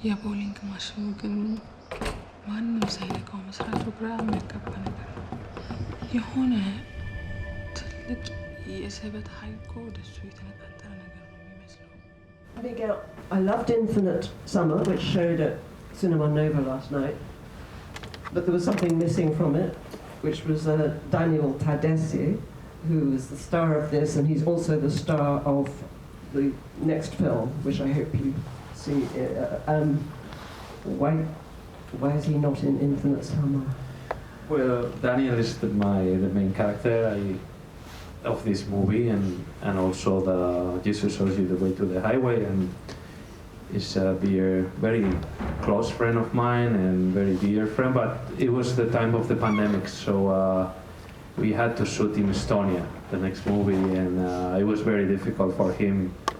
የቦሊንግ ማሽኑ ግን ማንም ሳይነካው መስራቱ ግራ የሚያጋባ ነገር ነው። የሆነ ትልቅ የስበት ኃይል እኮ ወደሱ የተነጣጠረ ነገር ነው የሚመስለው። Miguel, I loved Infinite Summer, which showed at Cinema Nova last night, but there was something missing from it, which was Daniel Tadesse, who is the star of this, and he's also the star of the next film, which I hope you see. Why is he not in Infinite Summer? Well, Daniel is the main character of this movie, and also the Jesus shows you the way to the highway, and is a very close friend of mine and very dear friend. But it was the time of the pandemic, so we had to shoot in Estonia, the next movie, and it was very difficult for him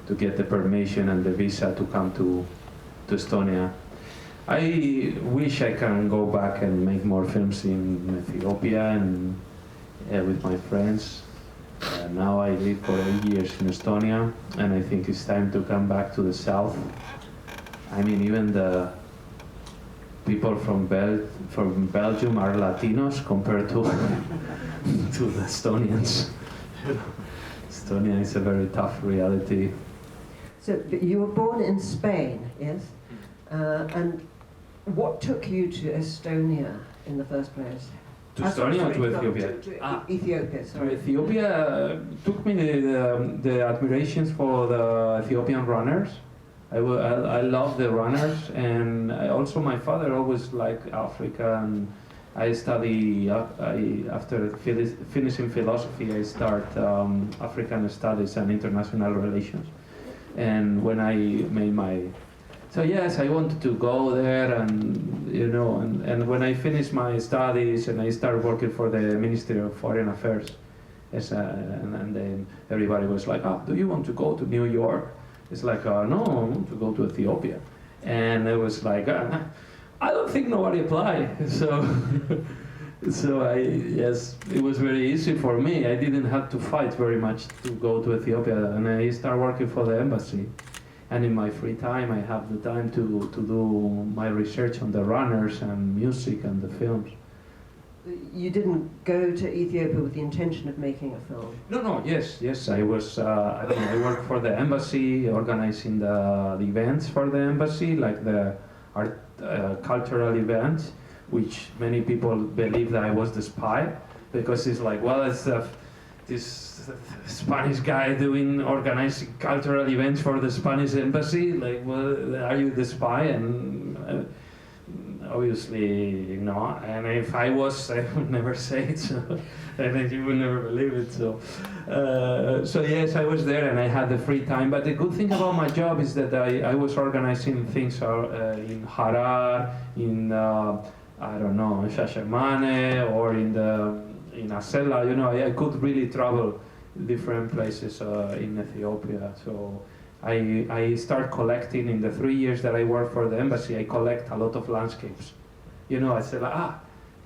to get the permission and the visa to come to Estonia. I wish I can go back and make more films in Ethiopia and with my friends. Now I live for 8 years in Estonia, and I think it's time to come back to the south. I mean, even the people from Belgium are Latinos compared to to the Estonians. Estonia is a very tough reality. So you were born in Spain, yes? And what took you to Estonia in the first place? To Estonia or to Ethiopia? Ethiopia, sorry. Ethiopia took me the admirations for the Ethiopian runners. I love the runners, and also my father always liked Africa, and after finishing philosophy, I start African studies and international relations. And when I made so yes, I wanted to go there, and and when I finished my studies and I started working for the Ministry of Foreign Affairs, and then everybody was like, "Oh, do you want to go to New York?" It's like, "No, I want to go to Ethiopia," and it was like, "I don't think nobody applied." So it was very easy for me. I didn't have to fight very much to go to Ethiopia, and I started working for the embassy. And in my free time, I have the time to do my research on the runners and music and the films. You didn't go to Ethiopia with the intention of making a film? No, yes. I was, I worked for the embassy, organizing the events for the embassy, like the art, cultural events, which many people believe that I was the spy, because it's like, well, it's this Spanish guy organizing cultural events for the Spanish embassy. Like, well, are you the spy? And obviously no. And if I was, I would never say it. So I think you would never believe it. So yes, I was there and I had the free time. But the good thing about my job is that I was organizing things in Harar, in I don't know, Shashamane, or in Asella. I could really travel different places in Ethiopia. So I start collecting in the 3 years that I work for the embassy. I collect a lot of landscapes. I said,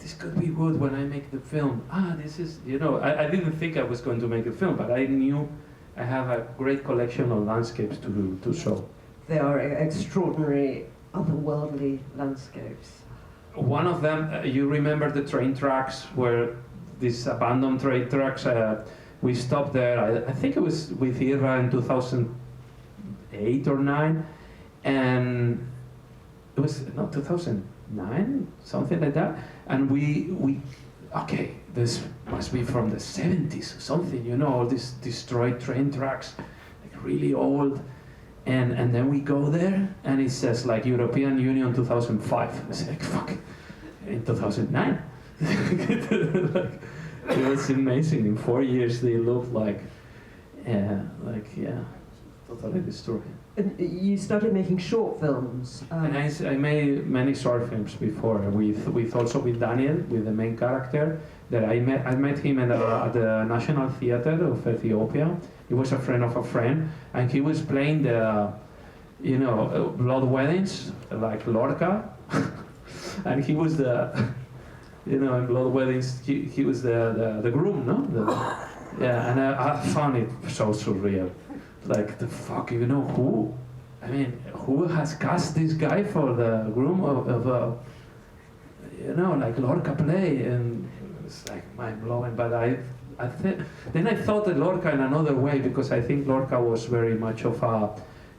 this could be good when I make the film. This is, I didn't think I was going to make a film, but I knew I have a great collection of landscapes to show. They are extraordinary, otherworldly landscapes. One of them, you remember the train tracks where these abandoned train tracks, we stopped there, I think it was with Ira in 2008 or 9, and it was, not 2009, something like that, and we okay, this must be from the 70s or something, all these destroyed train tracks, like really old, and then we go there, and it says like European Union 2005, it's like, fuck, in 2009? It was amazing. In 4 years, they looked like totally destroyed. And you started making short films. And I made many short films before, also with Daniel, with the main character. That I met him at the National Theatre of Ethiopia. He was a friend of a friend, and he was playing the, blood weddings like Lorca, and he was the. In blood weddings, he was the groom, no? And I found it so surreal. Like, the fuck, who? I mean, who has cast this guy for the groom of you know, like Lorca play? And it's like mind blowing. But then I thought of Lorca in another way, because I think Lorca was very much of a,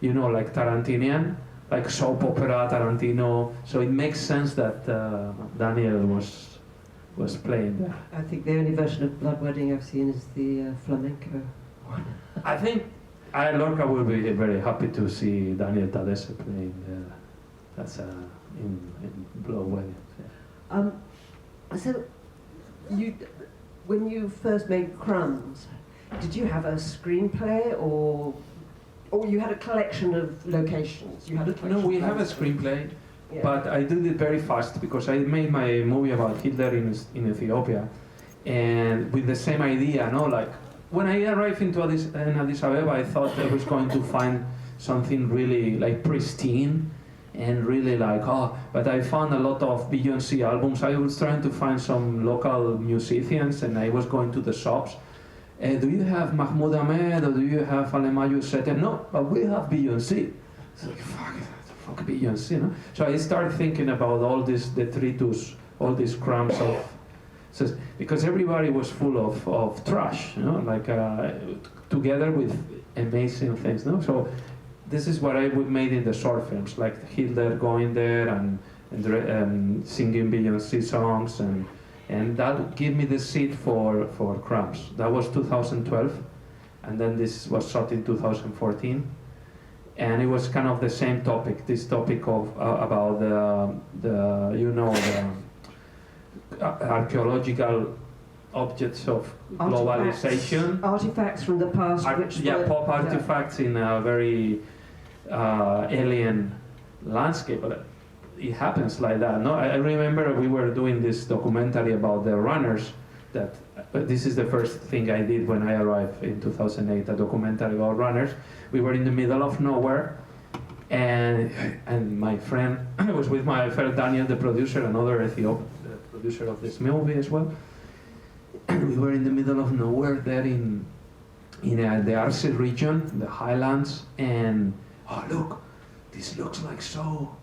you know, like Tarantinian, like soap opera Tarantino. So it makes sense that Daniel was playing there. I think the only version of Blood Wedding I've seen is the flamenco one. I think Lorca will be very happy to see Daniel Tadesse playing that's in Blood Wedding. Yeah. So, when you first made Crumbs, did you have a screenplay or you had a collection of locations? You had a collection. No, we have a screenplay, yeah. But I did it very fast because I made my movie about Hitler in Ethiopia, and with the same idea, no, like when I arrived into Addis Ababa, I thought I was going to find something really like pristine and really like, but I found a lot of Beyoncé albums. I was trying to find some local musicians, and I was going to the shops. Do you have Mahmoud Ahmed, or do you have Alemayu Sete? No, but we have Beyoncé. It's like, fuck Beyoncé, no? So I started thinking about all these detritus, all these crumbs of, because everybody was full of trash, you know, like together with amazing things, no? So this is what I would made in the short films, like Hitler going there and singing Beyoncé songs, and that would give me the seed for Crumbs. That was 2012, and then this was shot in 2014, and it was kind of the same topic. This topic of about the you know the archaeological objects of globalization, artifacts from the past, pop artifacts in a very alien landscape. It happens like that. No, I remember we were doing this documentary about the runners. That this is the first thing I did when I arrived in 2008. A documentary about runners. We were in the middle of nowhere, and my friend was with my friend Daniel, the producer, another Ethiopian, the producer of this movie as well. And we were in the middle of nowhere there in the Arce region, the highlands, and look, this looks like so,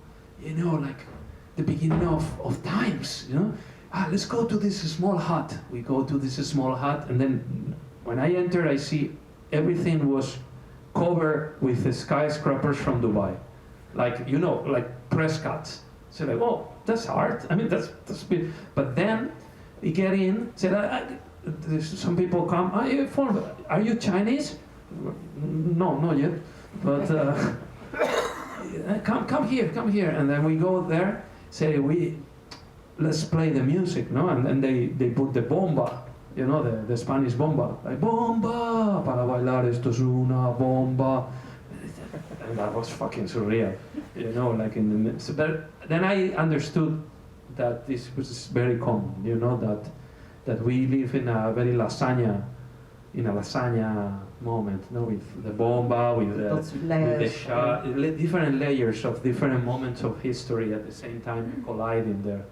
you know, like the beginning of times, you know. Let's go to this small hut. We go to this small hut, and then when I enter, I see everything was covered with the skyscrapers from Dubai, like, you know, like press cuts. So like, that's art. I mean, that's big. But then we get in. Said, some people come. Are you Chinese? No, not yet. But come here. And then we go there. Say let's play the music, no? And then they put the bomba, you know, the Spanish bomba, like bomba para bailar esto es una bomba, and that was fucking surreal, you know, like in the. So then I understood that this was very common, you know, that we live in a very lasagna moment, no, with the bomba, with the different layers of different moments of history at the same time colliding there.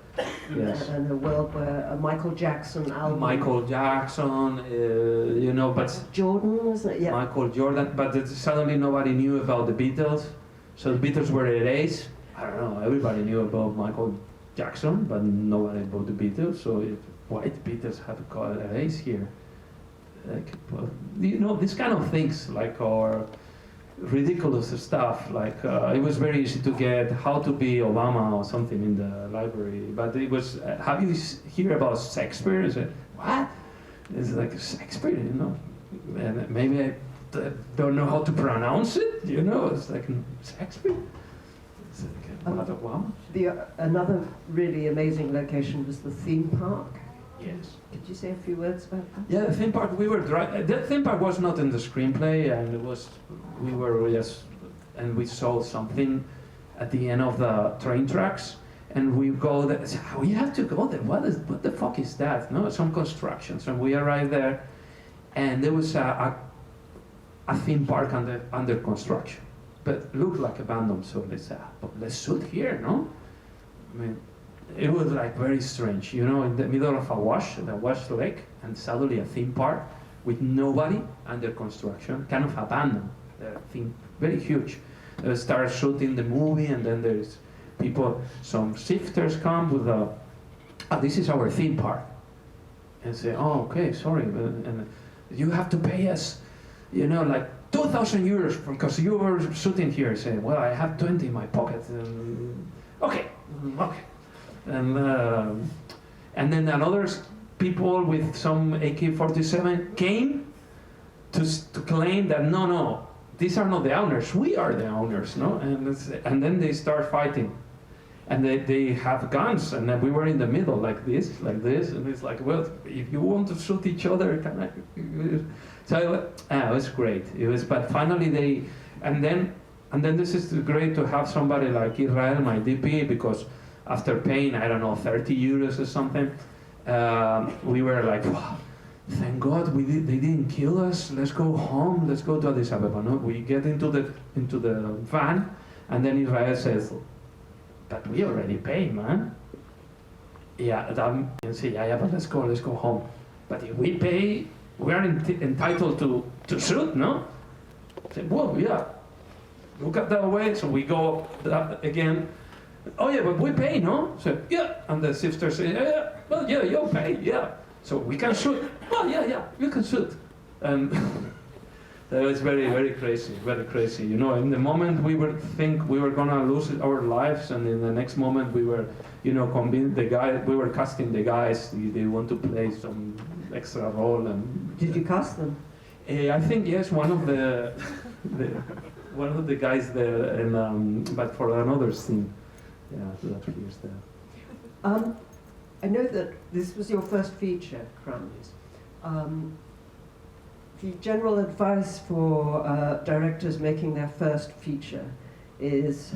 Yes. And a world where a Michael Jackson album. Michael Jackson, you know, but Jordan, wasn't it? Yeah. Michael Jordan, but suddenly nobody knew about the Beatles, so the Beatles were erased. I don't know. Everybody knew about Michael Jackson, but nobody about the Beatles. So why the Beatles have got erased here? Like, you know, these kind of things, like, or ridiculous stuff, like it was very easy to get How to Be Obama or something in the library, but it was have you hear about Shakespeare? Is it what? It's like Shakespeare, you know, and maybe I don't know how to pronounce it, you know. It's like Shakespeare. It's like, wow. Another really amazing location was the theme park. Yes. Could you say a few words about that? Yeah, the theme park, that theme park was not in the screenplay, and we saw something at the end of the train tracks, and we go there, we have to go there, what the fuck is that? No, some constructions, and we arrived there, and there was a theme park under construction, but looked like abandoned, so let's shoot here, no? I mean, it was like very strange, you know, in the middle of the Wash Lake, and suddenly a theme park with nobody under construction, kind of abandoned, very huge. start shooting the movie, and then there's people, some shifters come with this is our theme park, and say, oh, okay, sorry, and you have to pay us, like 2,000 euros because you were shooting here. Say, well, I have 20 in my pocket. Okay. And then another people with some AK-47 came to claim that no, these are not the owners, we are the owners, no? And then they start fighting. And they have guns, and then we were in the middle like this, and it's like, well, if you want to shoot each other, can I? So it was great. It was, but finally and then this is great to have somebody like Israel, my DP, because after paying, I don't know, 30 euros or something, we were like, wow, thank God they didn't kill us. Let's go home. Let's go to Addis Ababa. No? We get into the van, and then Israel says, but we already paid, man. Yeah, you say, yeah, but let's go home. But if we pay, we are entitled to shoot, no? I said, well, yeah. Look at that way, so we go again. Oh yeah, but we pay, no? So yeah, and the sister said, yeah, well, yeah, you'll pay, yeah. So we can shoot. Well, yeah, you can shoot. And that was very, very crazy, very crazy. In the moment we were gonna lose our lives, and in the next moment we were, convinced we were casting the guys. They want to play some extra role. And did you cast them? I think yes, one of the guys there, and but for another scene. Yeah, that was there. I know that this was your first feature, Crumbs. The general advice for directors making their first feature is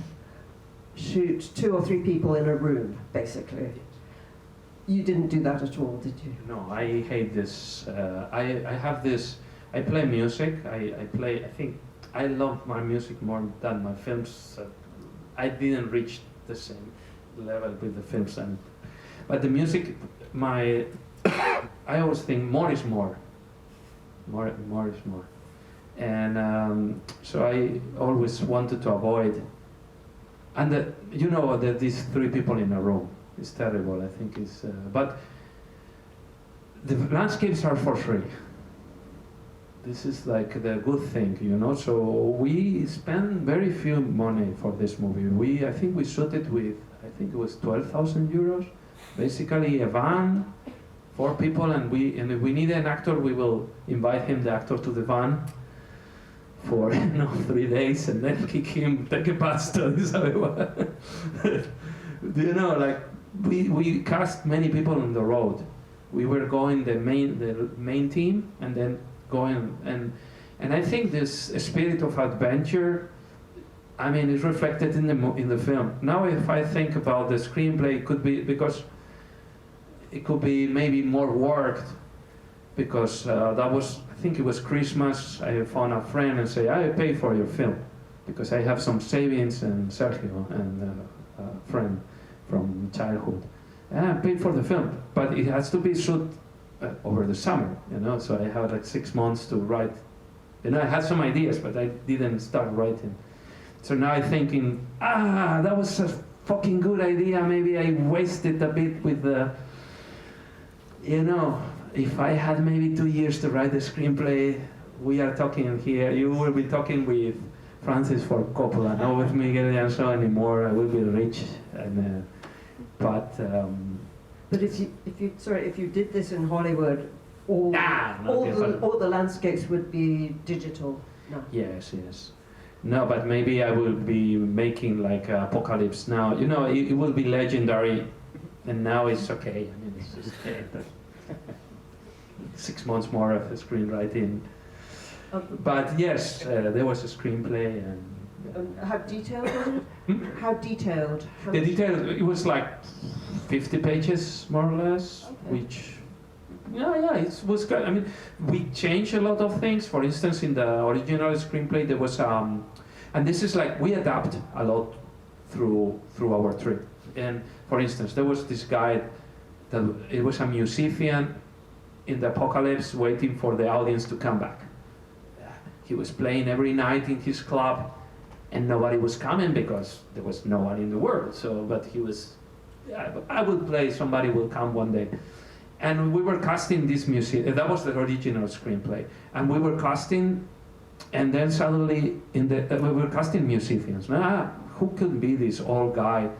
shoot 2 or 3 people in a room, basically. You didn't do that at all, did you? No, I hate this. I have this. I play music. I think I love my music more than my films. I didn't reach the same level with the films, but the music, I always think more is more. More is more, and so I always wanted to avoid. And these 3 people in a room is terrible. I think it's, but the landscapes are for free. This is like the good thing, So we spend very few money for this movie. I think we shot it with, I think it was 12,000 euros. Basically a van, 4 people, and if we need an actor, we will invite the actor to the van for 3 days, and then kick him, take a bus to Addis Ababa. We cast many people on the road. We were going the main team, and then going, and I think this spirit of adventure, is reflected in the film. Now, if I think about the screenplay, it could be because it could be maybe more worked, because I think it was Christmas. I found a friend and say, I pay for your film because I have some savings, and Sergio and a friend from childhood, and I paid for the film, but it has to be shot over the summer, so I had like 6 months to write. I had some ideas, but I didn't start writing. So now I'm thinking, that was a fucking good idea. Maybe I wasted a bit with the, if I had maybe 2 years to write the screenplay, we are talking here, you will be talking with Francis Ford Coppola, not with Miguel Llansó anymore. I will be rich, and but if you did this in Hollywood, all the landscapes would be digital. No. Yes. No, but maybe I will be making like Apocalypse Now. It will be legendary, and now it's okay. It's just 6 months more of screenwriting. But yes, there was a screenplay, and how detailed was it? How detailed? It was like 50 pages, more or less, okay. Which, it was good. We changed a lot of things. For instance, in the original screenplay, there was, and this is like, we adapt a lot through our trip. And for instance, there was this guy, it was a musician in the apocalypse waiting for the audience to come back. He was playing every night in his club, and nobody was coming because there was no one in the world. So, but he was, yeah, I will play, somebody will come one day. And we were casting this music, that was the original screenplay. And we were casting, and then suddenly we were casting musicians. Who could be this old guy?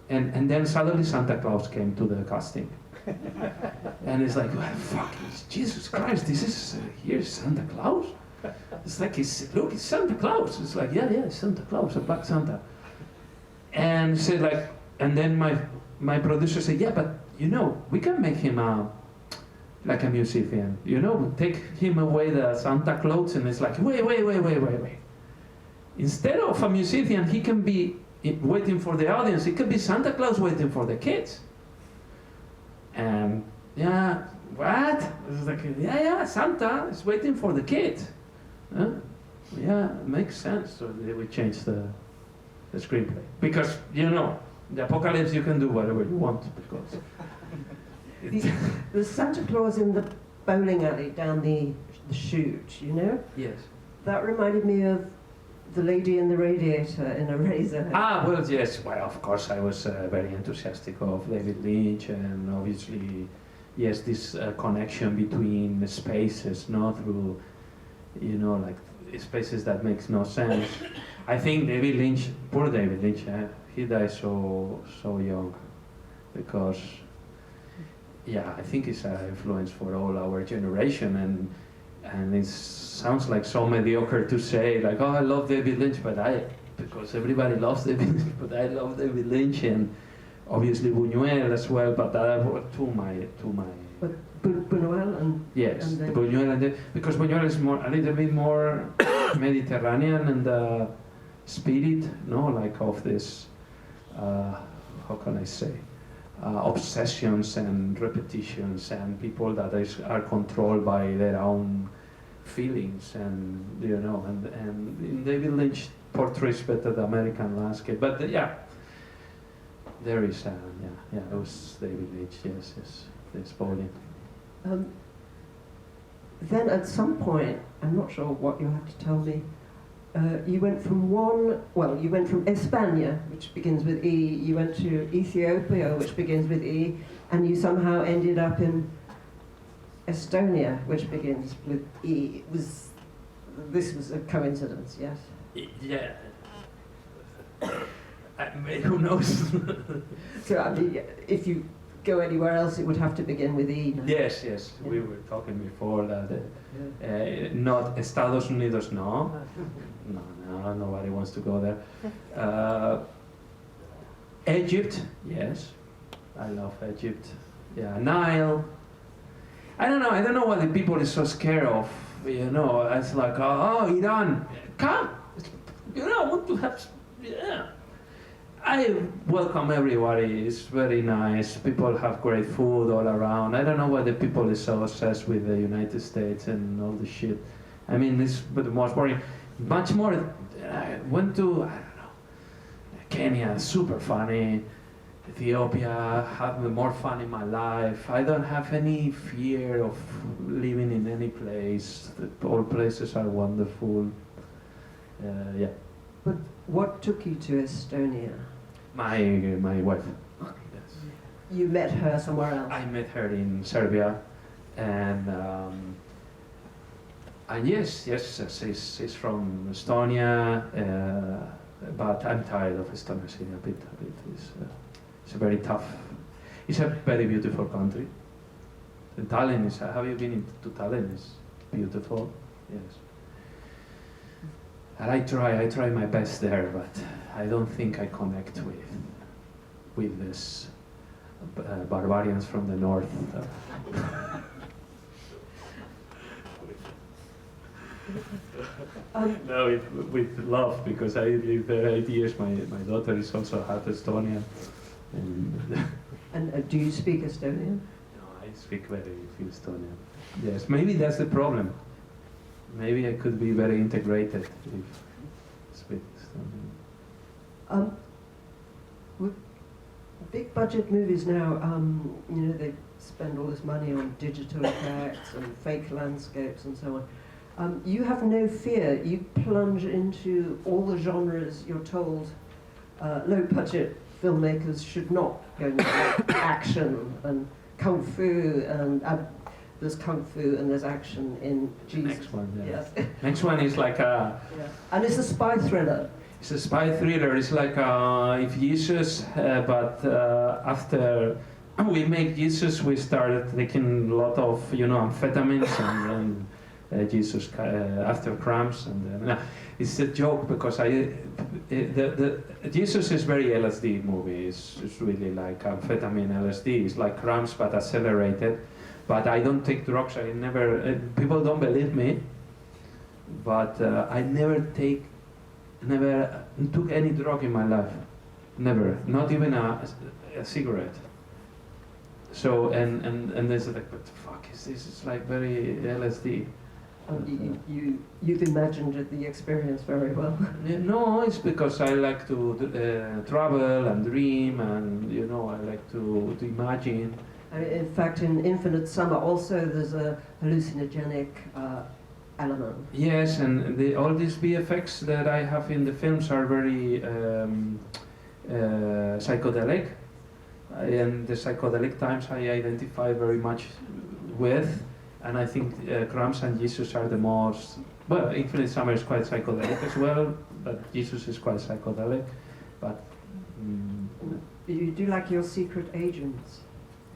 And then suddenly Santa Claus came to the casting. And it's like, well, fuck, Jesus Christ, this is, here's Santa Claus? It's like, look, it's Santa Claus. It's like, yeah, it's Santa Claus, a black Santa. And said like, and then my producer said, yeah, but you know, we can make him like a musician. You know, take him away the Santa Claus, and it's like, wait. Instead of a musician, he can be waiting for the audience. It could be Santa Claus waiting for the kids. And yeah, what? It's like, yeah, Santa is waiting for the kids. Huh? Yeah, it makes sense. So we changed the screenplay. Because, you know, the apocalypse, you can do whatever you want. Because the Santa Claus in the bowling alley down the chute, you know? Yes. That reminded me of the lady in the radiator in a razor. Well, yes. Well, of course, I was very enthusiastic of David Lynch, and obviously, yes, this connection between the spaces, not through, you know, like spaces that makes no sense. I think David Lynch, poor David Lynch, he died so young, because, yeah, I think it's an influence for all our generation, and it sounds like so mediocre to say, like, oh, I love David Lynch, because everybody loves David Lynch, but I love David Lynch, and obviously Buñuel as well, but to my. But Buñuel and yes, and Buñuel because Buñuel is a little bit more Mediterranean and the spirit, no, like of this, how can I say, obsessions and repetitions, and people that are controlled by their own feelings, and you know, and David Lynch portrays better the American landscape. But yeah, there is it was David Lynch. Yes, bowling. Then at some point, I'm not sure what you have to tell me, you went from España, which begins with E, you went to Ethiopia, which begins with E, and you somehow ended up in Estonia, which begins with E. This was a coincidence, yes? Yeah. Who knows? So, I mean, if you go anywhere else, it would have to begin with E now. Yes. Yeah. We were talking before that not Estados Unidos, no. No, nobody wants to go there. Egypt, yes. I love Egypt. Yeah, Nile. I don't know what the people is so scared of. You know, it's like, oh, Iran, come. You know, I want to have, yeah. I welcome everybody. It's very nice. People have great food all around. I don't know why the people is so obsessed with the United States and all the shit. I mean, it's the most boring. Much more. I went to, I don't know, Kenya, super funny. Ethiopia, have more fun in my life. I don't have any fear of living in any place. All places are wonderful. Yeah. But what took you to Estonia? My wife. Okay. Yes. You met her somewhere else? I met her in Serbia, and yes, she's from Estonia, but I'm tired of Estonia. A bit. It's a very tough. It's a very beautiful country. And Tallinn is. Have you been to Tallinn? It's beautiful. Yes. And I try my best there, but I don't think I connect with this barbarians from the north. No, with love, because I lived there 8 years. My daughter is also half Estonian. And do you speak Estonian? No, I speak very few Estonian. Yes, maybe that's the problem. Maybe I could be very integrated if I speak Estonian. With big budget movies now, you know, they spend all this money on digital effects and fake landscapes and so on. You have no fear. You plunge into all the genres you're told low-budget filmmakers should not go into, like action and kung fu, and there's kung fu and there's action in Jesus. Next one, yeah. Yes. Next one is like a... Yeah. And it's a spy thriller. It's a spy thriller. It's like if Jesus, but after we make Jesus, we started taking a lot of, amphetamines and Jesus after Crumbs, and it's a joke because the Jesus is very LSD movie. It's really like amphetamine LSD. It's like Crumbs but accelerated. But I don't take drugs. I never. People don't believe me, but I never took any drug in my life. Never. Not even a cigarette. So and there's like, what the fuck is this? It's like very LSD. You've imagined the experience very well. Yeah, no, it's because I like to travel and dream, and I like to imagine. In fact, in Infinite Summer also there's a hallucinogenic element. Yes, and all these VFX that I have in the films are very psychedelic, and the psychedelic times I identify very much with. And I think Crumbs and Jesus are the most... Well, Infinite Summer is quite psychedelic as well, but Jesus is quite psychedelic. But... You do like your secret agents?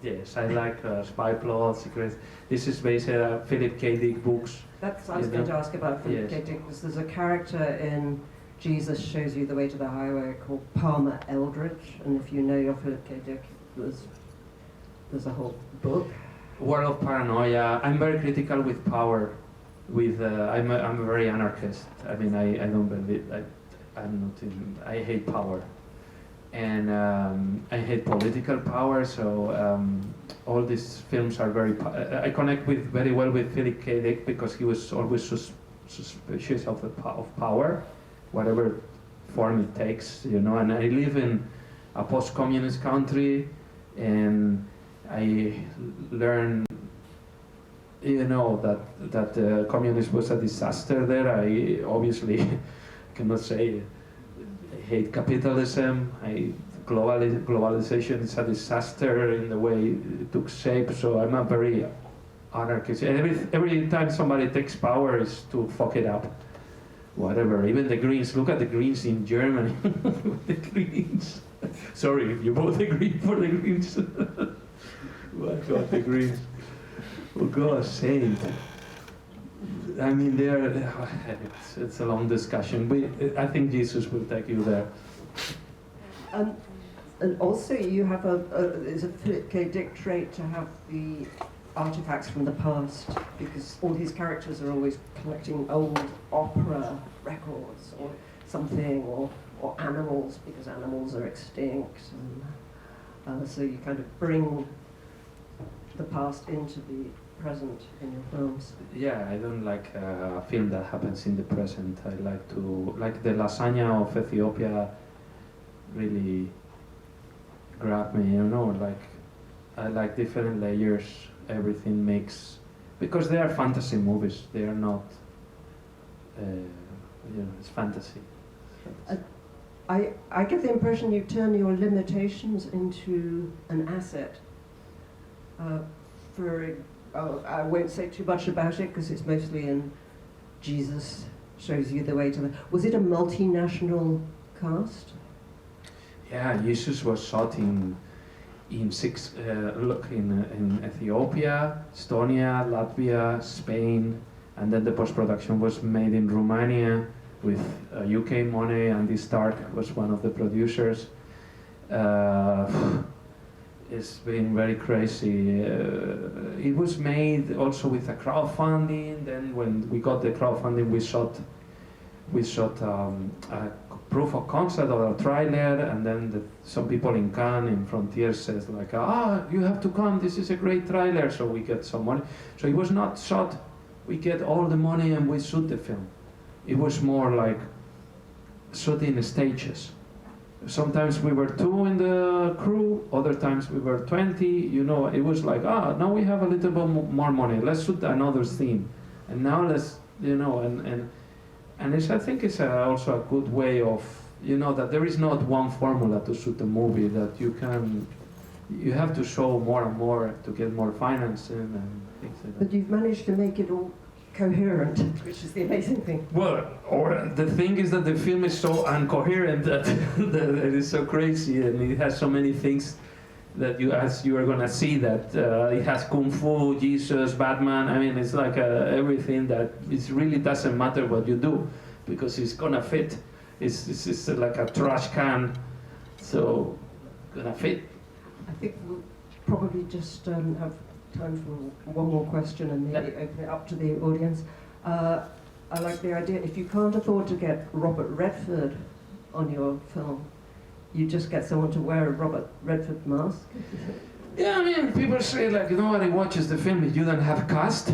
Yes, I like spy plot, secret... This is based on Philip K. Dick books. That's I was going to ask about Philip K. Dick, because there's a character in Jesus Shows You the Way to the Highway called Palmer Eldritch, and if you know your Philip K. Dick, there's a whole book. World of Paranoia. I'm very critical with power. I'm a very anarchist. I mean, I don't believe. I'm not in. I hate power, and I hate political power. So all these films are very. I connect very well with Philip K. Dick because he was always suspicious of power, whatever form it takes. And I live in a post-communist country, and I learned, that communism was a disaster there. I obviously cannot say I hate capitalism. Globalization is a disaster in the way it took shape. So I'm a very anarchist. Every time somebody takes power is to fuck it up. Whatever. Even the Greens. Look at the Greens in Germany. The Greens. Sorry if you both agree for the Greens. My God, the Greens. Oh God, saint. I mean, it's a long discussion. I think Jesus will take you there. And also, you have it's a Philip K. Dick trait to have the artifacts from the past, because all his characters are always collecting old opera records or something, or animals, because animals are extinct. And so you kind of bring the past into the present in your films. Yeah, I don't like a film that happens in the present. I like the lasagna of Ethiopia really grabbed me, I like different layers, everything makes, because they are fantasy movies, they are not, it's fantasy. I get the impression you turn your limitations into an asset. I won't say too much about it because it's mostly in Jesus Shows You the Way to the... Was it a multinational cast? Yeah, Jesus was shot in Ethiopia, Estonia, Latvia, Spain, and then the post-production was made in Romania with UK money. Andy Stark was one of the producers. It's been very crazy. It was made also with a crowdfunding. Then when we got the crowdfunding, we shot a proof of concept or a trailer, and then some people in Cannes, in Frontiers, says like, you have to come, this is a great trailer, so we get some money. So it was not shot, we get all the money and we shoot the film. It was more like shooting stages. Sometimes we were 2 in the crew, other times we were 20, it was like, now we have a little bit more money, let's shoot another scene. And now you know, and it's, I think it's also a good way of, you know, that there is not one formula to shoot a movie, that you have to show more and more to get more financing and things like that. But you've managed to make it all coherent, which is the amazing thing. Well, or the thing is that the film is so incoherent that, that it is so crazy, and it has so many things that as you are gonna see, that it has kung fu, Jesus, Batman. I mean, it's like everything that it really doesn't matter what you do, because it's gonna fit. It's like a trash can, so gonna fit. I think we'll probably just have time for one more question and maybe open it up to the audience. I like the idea, if you can't afford to get Robert Redford on your film, you just get someone to wear a Robert Redford mask. Yeah, I mean, people say, like, nobody watches the film if you don't have cast.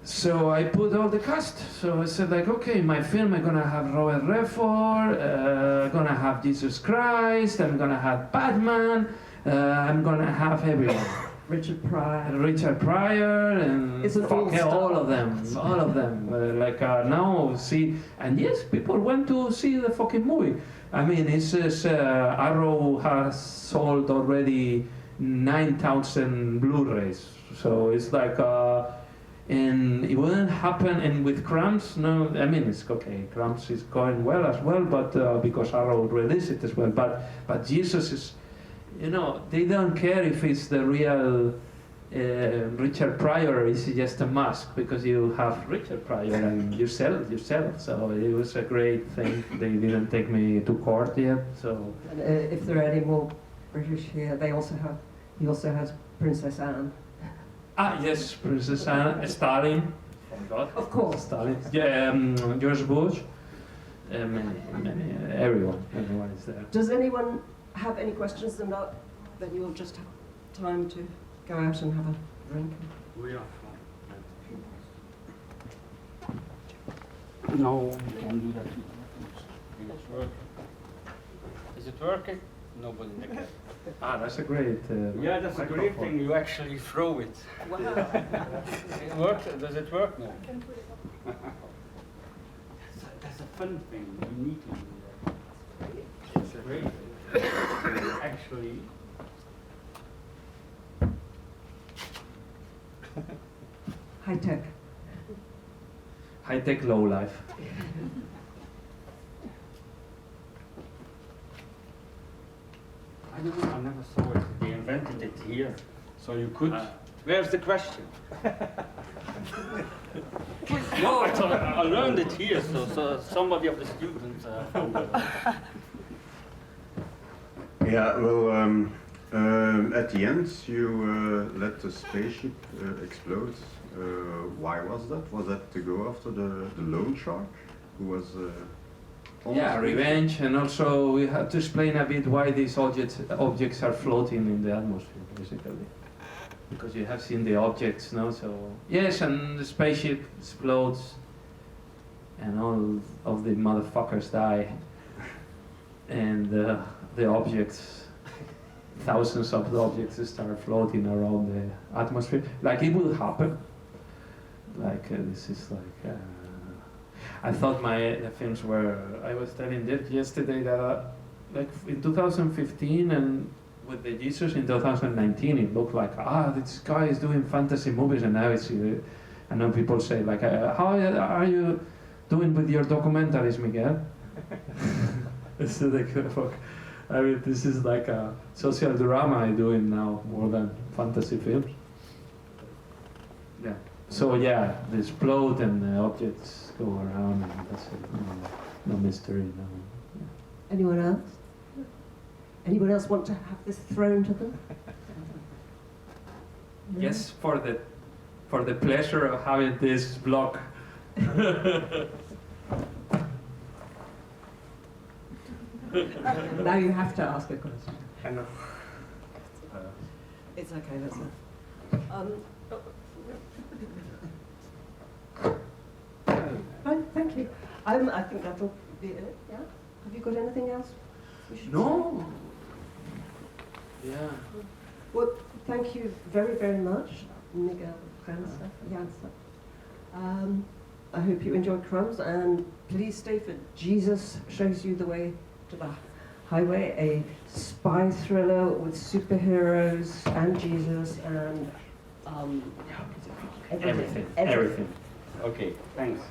So I put all the cast. So I said, like, okay, my film, I'm gonna have Robert Redford, I'm gonna have Jesus Christ, I'm gonna have Batman, I'm gonna have everyone. Richard Pryor, and It's an fuck, yeah, all of them. Now see, and yes, people went to see the fucking movie. I mean, it says Arrow has sold already 9,000 Blu-rays, so it's like, and it wouldn't happen. And with Crumbs, no, I mean, it's okay. Crumbs is going well as well, but because Arrow released it as well. But Jesus is, you know, they don't care if it's the real Richard Pryor or is just a mask, because you have Richard Pryor and you sell it. So it was a great thing. They didn't take me to court yet. So And if there are any more British here, he also has Princess Anne. Ah yes, Princess Anne, Stalin. Of course. Stalin. Yeah, George Bush. Everyone is there. Does anyone have any questions? And then you'll just have time to go out and have a drink. We are fine. No, don't do that. It's working. Is it working? Nobody can. Ah, that's a great. Yeah, that's a great thing. You actually throw it. Wow. It works. Does it work now? That's a fun thing. You need to do that. It's great. Actually. High tech. High tech, low life. I don't know. I never saw it. They invented it here, so you could. Where's the question? No, I learned it here, so somebody of the students. Yeah, well, at the end you let the spaceship explode. Why was that? Was that to go after the loan shark, who was Yeah, revenge, and also we have to explain a bit why these objects are floating in the atmosphere, basically. Because you have seen the objects, no? So yes, and the spaceship explodes, and all of the motherfuckers die, and the objects, thousands of the objects start floating around the atmosphere. Like it will happen. Like this is like. I thought the films were. I was telling Dirk yesterday that, like in 2015 and with the Jesus in 2019, it looked like this guy is doing fantasy movies, and now it's. I know people say like, how are you doing with your documentaries, Miguel? It's like, fuck. I mean, this is like a social drama I'm doing now more than fantasy films. Yeah. So yeah, they explode and the objects go around, and that's it. No mystery. No. Yeah. Anyone else? Anyone else want to have this thrown to them? Yes, for the pleasure of having this vlog. Now you have to ask a question. I know. It's okay, that's it. Fine, thank you. I think that'll be it, yeah? Have you got anything else we should No. say? Yeah. Well, thank you very, very much, Miguel Llansó. I hope you enjoyed Crumbs, and please stay for Jesus Shows You the Way to the Highway, a spy thriller with superheroes and Jesus and Everything. Okay, thanks.